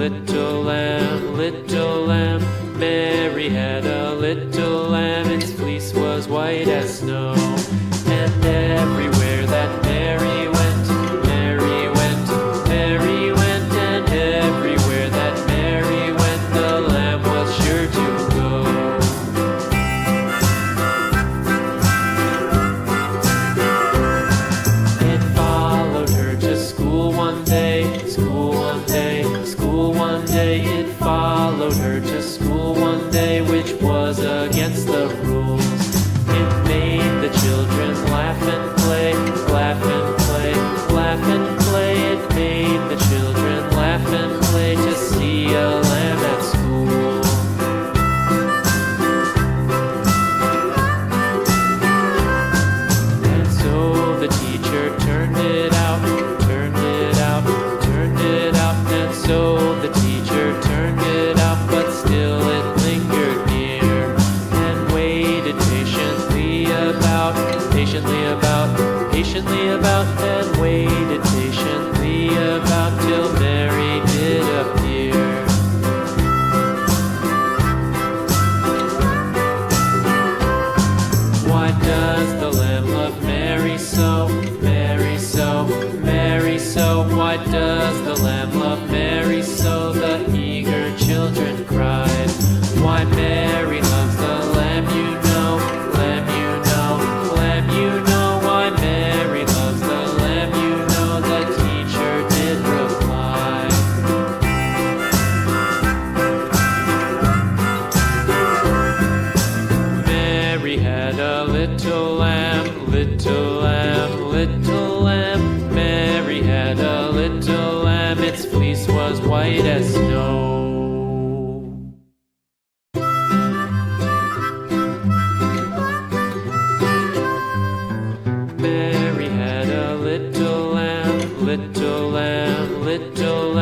little lamb, little lamb. Mary had a little lamb, its fleece was white as snow. And everywhere that Mary went, Mary went, Mary went. And everywhere that Mary went, the lamb was sure to go. It followed her to school one day, school one day, school one day. It followed her to school one day, which was against the rules. It made the children laugh and play, laugh and play, laugh and play. It made the children laugh and play to see a lamb at school. And so the teacher turned it out, turned it out, turned it out. And so the teacher turned it out, but still it lingered near and waited patiently about, patiently about, patiently about, and waited patiently about till Mary did appear. Why does the lamb love Mary so, Mary so, Mary so? Why does the lamb love Mary so? The eager children cried. Why Mary loves the lamb, you know, lamb, you know, lamb, you know. Why Mary loves the lamb, you know, the teacher did reply. Mary had a little lamb, little lamb, little lamb. Mary had a little lamb, its fleece was white as snow. Mary had a little lamb, little lamb, little